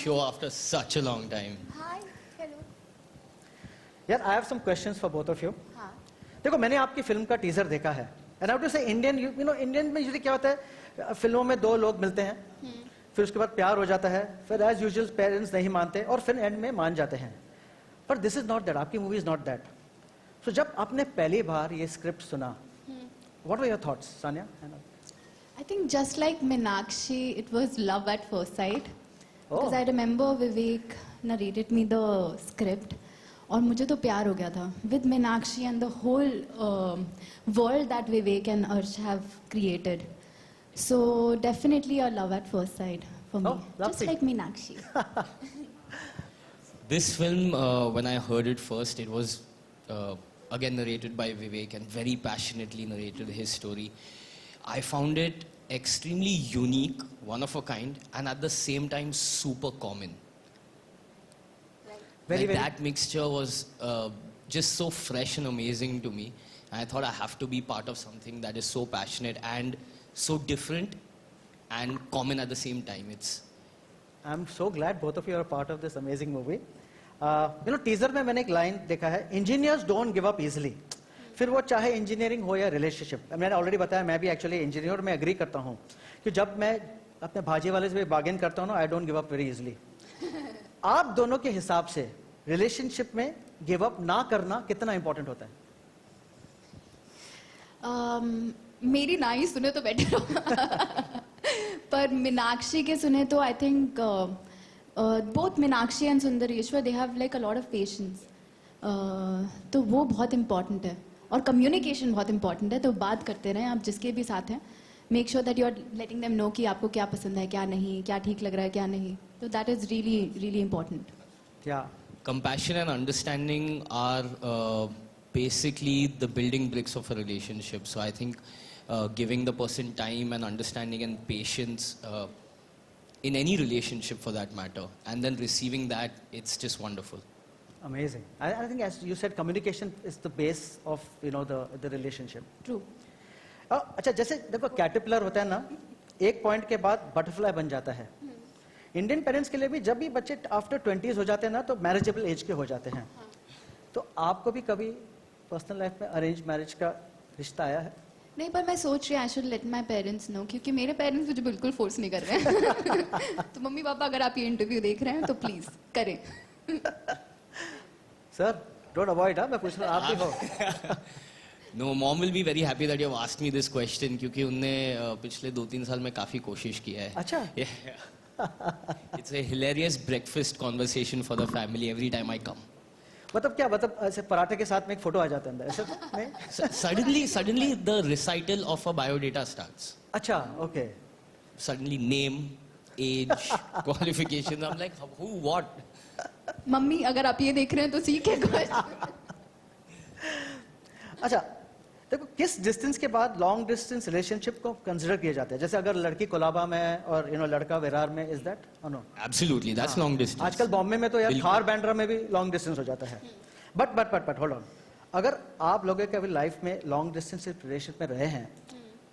show after such a long time. Hi, hello. यार I have some questions for both of you. हाँ. देखो मैंने आपकी फिल्म का टीजर देखा है and I to say Indian you know Indian में यूजुअली क्या होता है, फिल्मों में दो लोग मिलते हैं, फिर उसके बाद प्यार हो जाता है, फिर एज यूजुअल पेरेंट्स नहीं मानते और फिर एंड में मान जाते हैं. पर दिस इज नॉट दैट, आपकी मूवी इज नॉट दैट. सो जब आपने पहली बार ये स्क्रिप्ट सुना, what were your thoughts Sania? I think just like Meenakshi, it was love at first sight. Because I remember Vivek narrated me the script. और मुझे तो प्यार हो गया था with Meenakshi and the whole world that Vivek and Arsh have created. So definitely a love at first sight for me. Just like Meenakshi. This film, when I heard it first, it was again narrated by Vivek and very passionately narrated his story. I found it extremely unique, one of a kind, and at the same time super common. Very, very. That mixture was just so fresh and amazing to me. And I thought I have to be part of something that is so passionate and so different and common at the same time. I'm so glad both of you are part of this amazing movie. Teaser में मैंने एक line देखा है, engineers don't give up easily. फिर वो चाहे engineering हो या रिलेशनशिप. मैंने ऑलरेडी बताया मैं भी एक्चुअली इंजीनियर में एग्री करता हूँ कि जब मैं अपने भाजी वाले से बार्गेन करता हूँ ना, I don't give up very easily. आप दोनों के हिसाब से रिलेशनशिप में गिव अप ना करना कितना इंपॉर्टेंट होता है? मेरी ना ही सुने तो बेटर होगा. पर मीनाक्षी के सुने तो I think both Meenakshi and Sundareshwar they have like a lot of patience. तो वो बहुत इंपॉर्टेंट है और कम्युनिकेशन बहुत इंपॉर्टेंट है. तो बात करते रहें आप जिसके भी साथ हैं. Make sure that you are letting them know कि आपको क्या पसंद है, क्या नहीं, क्या ठीक लग रहा है, क्या नहीं. तो that is really really important. क्या Compassion and understanding are basically the building bricks of a relationship. So I think giving the person time and understanding and patience in any relationship for that matter, and then receiving that, it's just wonderful. Amazing. I think as you said, communication is the base of the relationship. True. अच्छा, जैसे देखो caterpillar होता है ना, एक point के बाद butterfly बन जाता है. इंडियन पेरेंट्स के लिए भी जब भी बच्चे आफ्टर 20s हो जाते हैं ना, तो मैरिजेबल एज के हो जाते हैं. तो आपको भी कभी पर्सनल लाइफ में अरेंज मैरिज का रिश्ता आया है? नहीं, पर मैं सोच रही हूँ I should let my parents know, क्योंकि मेरे पेरेंट्स मुझे बिल्कुल फोर्स नहीं कर रहे हैं. तो मम्मी पापा अगर आप ये इंटरव्यू देख रहे हैं तो प्लीज करें. Sir don't avoid. मैं पूछ रहा हूँ, आप भी हो? No, mom will be very happy that you have asked me this question क्योंकि उनने पिछले 2-3 साल में काफी कोशिश की है. अच्छा. Yeah. It's a hilarious breakfast conversation for the family every time I come. मतलब क्या, मतलब ऐसे पराठे के साथ में एक फोटो आ जाता है अंदर, ऐसे नहीं? Suddenly the recital of a biodata starts. अच्छा, okay. Suddenly name, age, qualifications. I'm like, who, what? Mummy अगर आप ये देख रहे हैं तो सीखे कुछ. अच्छा, देखो किस डिस्टेंस के बाद लॉन्ग डिस्टेंस रिलेशनशिप को कंसिडर किया जाता है? जैसे अगर लड़की कोलाबा में और लड़का विरार में, इज दैट और no? Absolutely, that's long distance. आजकल बॉम्बे में तो यार थार बैंड्रा में भी लॉन्ग डिस्टेंस हो जाता है. बट होल्ड ऑन, अगर आप लोगों के अभी लाइफ में लॉन्ग डिस्टेंस रिलेशनशिप में रहे हैं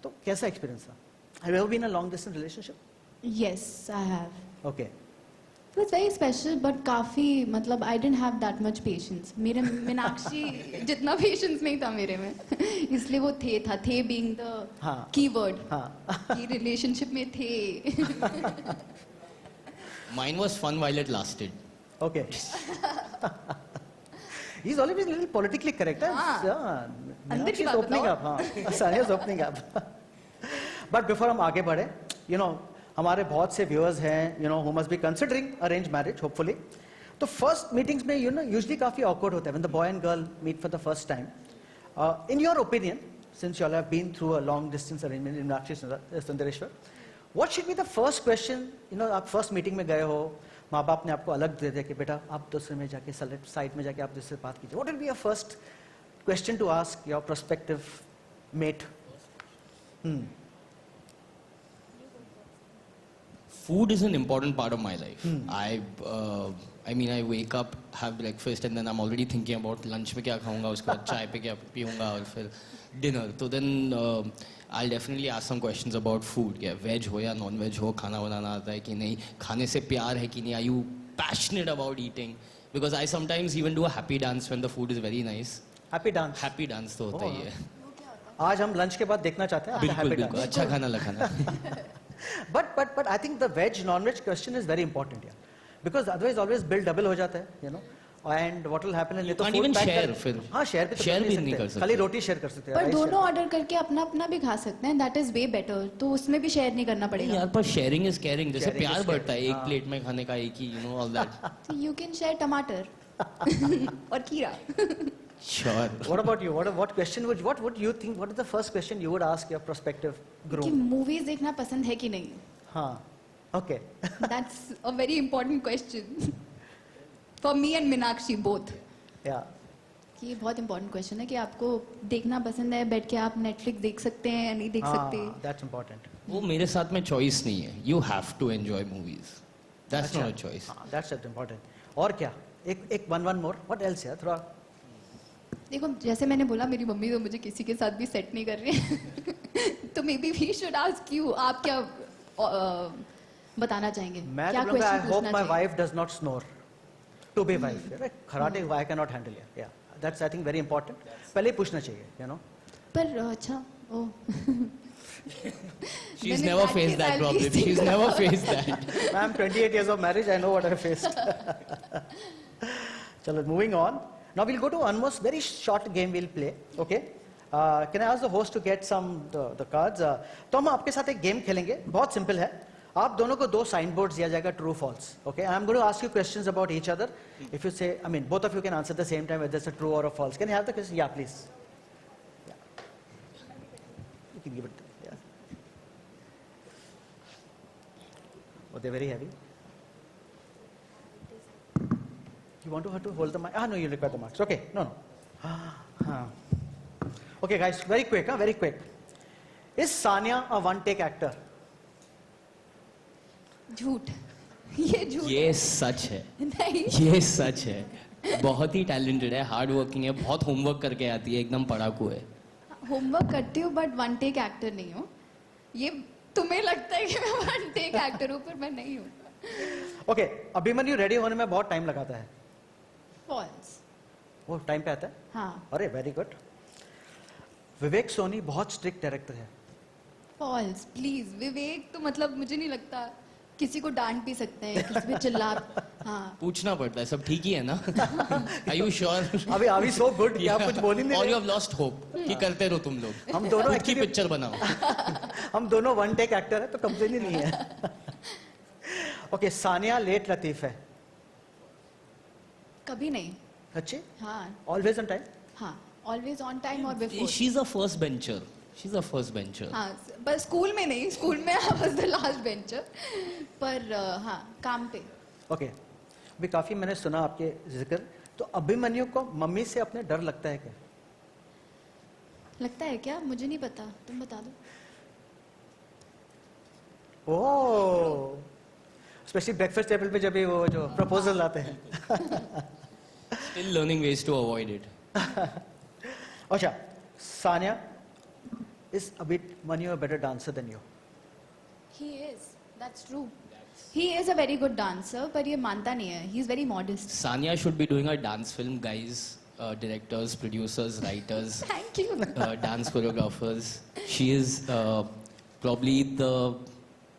तो कैसा एक्सपीरियंस था? Have you ever been in a long distance relationship? Yes I have. Okay. It was very special, but काफी मतलब I didn't have that much patience. मेरे मीनाक्षी जितना patience नहीं था मेरे में. इसलिए वो थे being the key word. कि relationship में थे. Mine was fun while it lasted. Okay. He's always been a little politically correct. अंदर की बात opening up. Saniya's opening up. But before हम आगे बढ़े, हमारे बहुत से व्यूअर्स हैं who must be considering arranged marriage hopefully. तो फर्स्ट मीटिंग्स में यूजुअली काफी awkward होता है when the boy and girl meet for the first time. In your opinion, since you all have been through a long distance arrangement in Meenakshi Sundareshwar, what should be the first question? आप first meeting में गए हो, माँ बाप ने आपको अलग दे दिया कि बेटा आप दूसरे में जाके साइड में जाके आप दूसरे से बात कीजिए. What will be your first question to ask your prospective mate? Food is an important part of my life. I mean, I wake up, have breakfast, and then I'm already thinking about lunch में क्या खाऊंगा, उसके बाद चाय पे क्या पीऊंगा और फिर dinner. So then I'll definitely ask some questions about food. क्या veg हो या non veg हो, खाना बनाना आता है कि नहीं, खाने से प्यार है कि नहीं, are you passionate about eating? Because I sometimes even do a happy dance when the food is very nice. Happy dance Happy dance तो होता ही है. आज हम लंच के बाद देखना चाहते हैं आपका बिल्कुल हैप्पी बिल्कुल, डांस अच्छा खाना लखाना. but I think the veg non-veg question is very important here because otherwise always bill double हो जाता है, you know, and what will happen is You तो can't food even pack share कर- फिर. हाँ share भी तो Share कर भी नहीं कर सकते. खाली रोटी शेयर कर सकते हैं पर rice दोनों share। ऑर्डर करके अपना अपना भी खा सकते हैं, दैट इज वे बेटर, तो उसमें भी शेयर नहीं करना नहीं पड़ेगा. यार, पर शेयरिंग इज केयरिंग. जैसे Sharing is प्यार बढ़ता है caring, एक हाँ. प्लेट में खाने का, एक ही, you know, all that. तो यू कैन शेयर टमाटर और खीरा. Sure. What about you? What would you think? What is the first question you would ask your prospective कि groom? मूवीज देखना पसंद है कि नहीं. हाँ, okay. That's a very important question for me and Meenakshi both. Yeah. ये बहुत important question है कि आपको देखना पसंद है, बैठ के आप नेटफ्लिक्स देख सकते हैं या नहीं देख सकते. That's important. वो मेरे साथ में चॉइस नहीं है. You have to enjoy movies. That's अच्छा. not a choice. हाँ, that's important. और क्या? एक one more. What else यार? थोड़ा देखो, जैसे मैंने बोला, मेरी मम्मी तो मुझे किसी के साथ भी सेट नहीं कर रही है. तो maybe we should ask you, आप क्या बताना चाहेंगे, मैं क्या तो बोलूँगा I क्वेश्चन hope पूछना my चाहिए. wife does not snore. To be wife, right? Karate I cannot handle it. Yeah, that's I think very important. पहले ही पूछना चाहिए, you know. पर अच्छा, ओ She's Then in never that faced case, that I'll be problem. She's single. never faced that. I'm 28 years of marriage. I know what I faced. Chalo, moving on. Now we'll go to almost very short game we'll play. Okay. Can I ask the host to get some the cards? तो हम आपके साथ एक game खेलेंगे. बहुत simple है. आप दोनों को दो साइन बोर्ड दिया जाएगा, true false. Okay. I'm going to ask you questions about each other. If you say, I mean, both of you can answer at the same time whether it's a true or a false. Can you have the question? Yeah, please. Yeah. You can give it. Yeah. Oh, they're very heavy. You want her to hold the mic? Ah, no, you require the marks. Okay, no. Okay, guys, very quick, very quick. Is Sania a one-take actor? झूठ. ये झूठ ये सच है. नहीं. ये सच है. बहुत ही talented है, हार्ड वर्किंग है, बहुत होमवर्क करके आती है, एकदम पढ़ाकू है. होमवर्क करती हूँ बट वन टेक एक्टर नहीं हूँ. ये तुम्हें लगता है कि मैं वन टेक एक्टर हूँ, पर मैं नहीं हूँ. Okay, अभिमन्यु रेडी होने में बहुत टाइम लगाता है. फॉल्स. वो टाइम पे आता है? हाँ. अरे वेरी गुड. विवेक सोनी बहुत स्ट्रिक्ट डायरेक्टर है. फॉल्स. प्लीज विवेक, तो मतलब मुझे नहीं लगता किसी को डांट भी सकते हैं, किसी पे चिल्ला. हाँ. पूछना पड़ता है, सब ठीक ही है ना? Are you sure? अभी so good कि आप कुछ बोल ही नहीं Or रहे. you have lost hope कि करते रहो तुम लोग. हम दोनों खुद की actually- पिक्चर बनाओ. हम दोनों वन टेक एक्टर है तो कंप्लेन ही नहीं है. ओके, सानिया लेट लतीफ है. कभी नहीं. अच्छे? हाँ. Always on time? हाँ. ऑलवेज ऑन टाइम और before. She's a first bencher. She's a first bencher. हाँ. बस स्कूल में नहीं, स्कूल में I was the last bencher. पर हाँ, काम पे. ओके. अभी काफी मैंने सुना आपके जिक्र. तो अभिमन्यु को मम्मी से अपने डर लगता है क्या? लगता है क्या? मुझे नहीं पता, तुम बता दो. ओह, स्पेशली ब्रेकफास्ट टेबल पे जब भी वो जो प्रपोजल आते हैं. Still learning ways to avoid it. अच्छा, Sania, is Abhimanyu a better dancer than you? He is. That's true. He is a very good dancer, पर ये मानता नहीं है. He is very modest. Sania should be doing a dance film, guys. Directors, producers, writers, Thank you. dance choreographers. She is probably the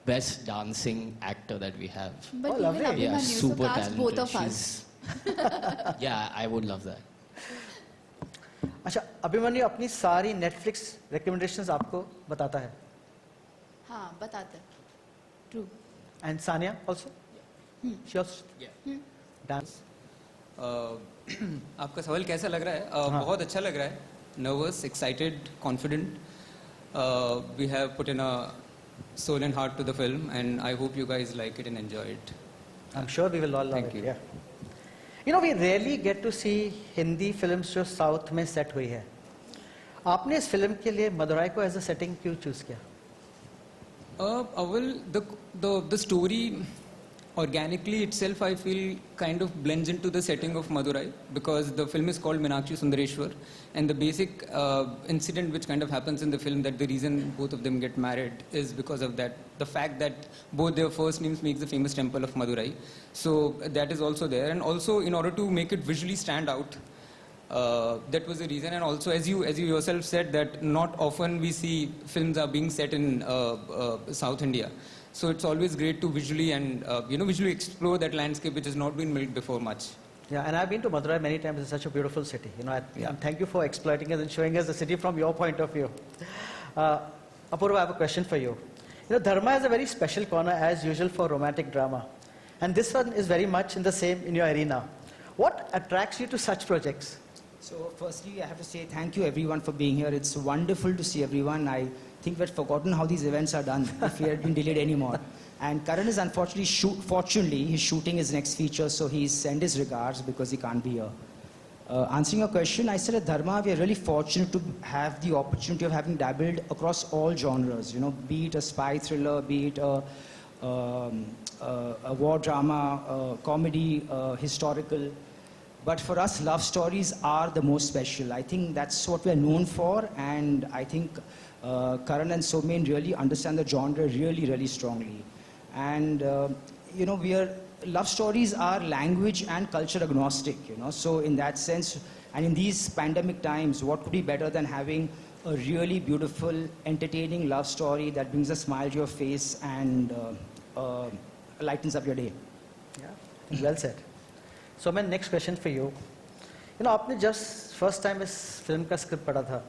best dancing actor that we have. But Oh, lovely. even Yeah, Abhimanyu, so super cast talented. both of us. Yeah, I would love that. अच्छा, अभिमन्यु अपनी सारी Netflix recommendations आपको बताता है. हाँ, बताते. True. And Sania also? She also Yeah. Dance. आपका सवाल कैसा लग रहा है? बहुत अच्छा लग रहा है. Nervous, excited, confident. We have put in a soul and heart to the film, and I hope you guys like it and enjoy it. I'm sure we will all love Thank it. you. Yeah. You know, we rarely get to see Hindi films जो south में set हुई है. आपने इस film के लिए मदुराई को as a setting क्यों चूज किया? Well, the story organically itself, I feel, kind of blends into the setting of Madurai, because the film is called Meenakshi Sundareshwar, and the basic incident which kind of happens in the film, that the reason both of them get married is because of that, the fact that both their first names makes the famous temple of Madurai. So that is also there, and also in order to make it visually stand out, that was the reason. And also, as you yourself said, that not often we see films are being set in South India. So it's always great to visually and visually explore that landscape which has not been made before much. Yeah, and I've been to Madurai many times. It's such a beautiful city. Yeah. And thank you for exploiting us and showing us the city from your point of view. Apurva, I have a question for you. Dharma is a very special corner as usual for romantic drama. And this one is very much in your arena. What attracts you to such projects? So firstly, I have to say thank you everyone for being here. It's wonderful to see everyone. I think we'd forgotten how these events are done if we had been delayed anymore. And Karan is unfortunately, fortunately, he's shooting his next feature, so he's sent his regards because he can't be here. Answering your question, I said at Dharma, we are really fortunate to have the opportunity of having dabbled across all genres, be it a spy thriller, be it a war drama, comedy, historical. But for us, love stories are the most special. I think that's what we're known for, and I think Karan and Somen really understand the genre really, really strongly. And, love stories are language and culture agnostic, So in that sense, and in these pandemic times, what could be better than having a really beautiful, entertaining love story that brings a smile to your face and lightens up your day? Yeah, well said. So my next question for you. आपने just first time इस film का script पढ़ा था.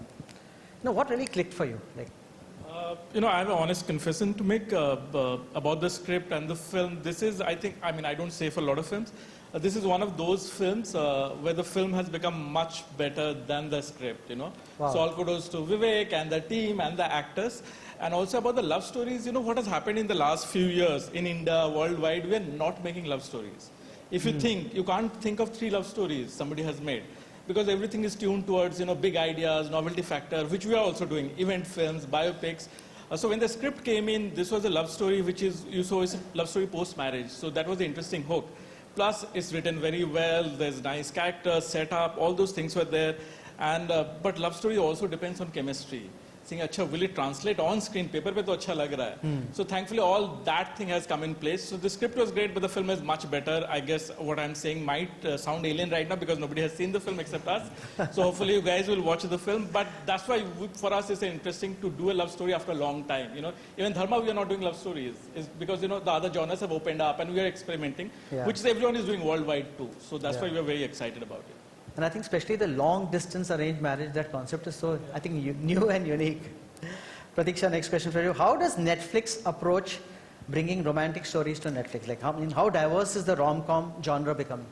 What really clicked for you? I have an honest confession to make about the script and the film. This is, I don't say for a lot of films. This is one of those films where the film has become much better than the script, Wow. So all kudos to Vivek and the team and the actors. And also about the love stories, what has happened in the last few years in India, worldwide, we are not making love stories. If you think, you can't think of 3 love stories somebody has made, because everything is tuned towards, big ideas, novelty factor, which we are also doing, event films, biopics. So when the script came in, this was a love story, which is, you saw is a love story post-marriage. So that was the interesting hook. Plus, it's written very well, there's nice characters, setup, all those things were there. And, but love story also depends on chemistry. Saying, अच्छा, will it translate on screen? Paper पे तो अच्छा लग रहा है. So thankfully, all that thing has come in place. So the script was great, but the film is much better. I guess what I'm saying might sound alien right now because nobody has seen the film except us. So hopefully you guys will watch the film. But that's why for us it's interesting to do a love story after a long time. Even Dharma, we are not doing love stories. It's because the other genres have opened up and we are experimenting, which everyone is doing worldwide too. So that's why we are very excited about it. And I think especially the long distance arranged marriage, that concept is so, I think, new and unique. Pratiksha, next question for you. How does Netflix approach bringing romantic stories to Netflix? How diverse is the rom-com genre becoming?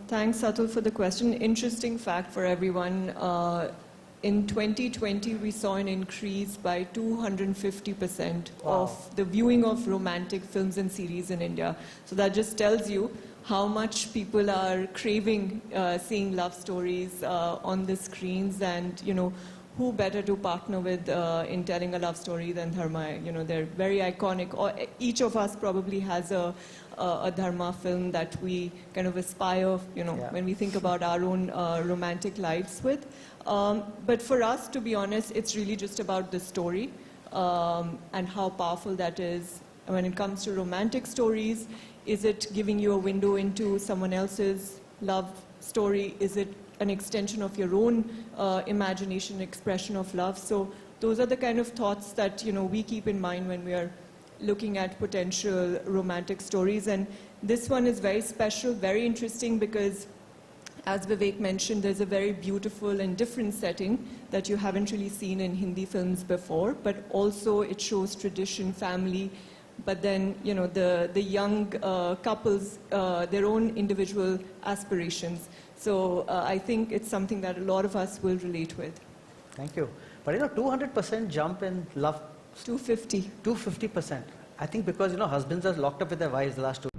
Thanks, Atul, for the question. Interesting fact for everyone. In 2020, we saw an increase by 250% of the viewing of romantic films and series in India. So that just tells you how much people are craving seeing love stories on the screens, and who better to partner with in telling a love story than Dharma. They're very iconic. Each of us probably has a Dharma film that we kind of aspire, when we think about our own romantic lives with. But for us, to be honest, it's really just about the story and how powerful that is. When it comes to romantic stories, is it giving you a window into someone else's love story? Is it an extension of your own imagination, expression of love? So those are the kind of thoughts that we keep in mind when we are looking at potential romantic stories. And this one is very special, very interesting, because as Vivek mentioned, there's a very beautiful and different setting that you haven't really seen in Hindi films before, but also it shows tradition, family, but then, the young couples, their own individual aspirations. So I think it's something that a lot of us will relate with. Thank you. But 200% jump in love. 250. 250%. I think because, husbands are locked up with their wives the last 2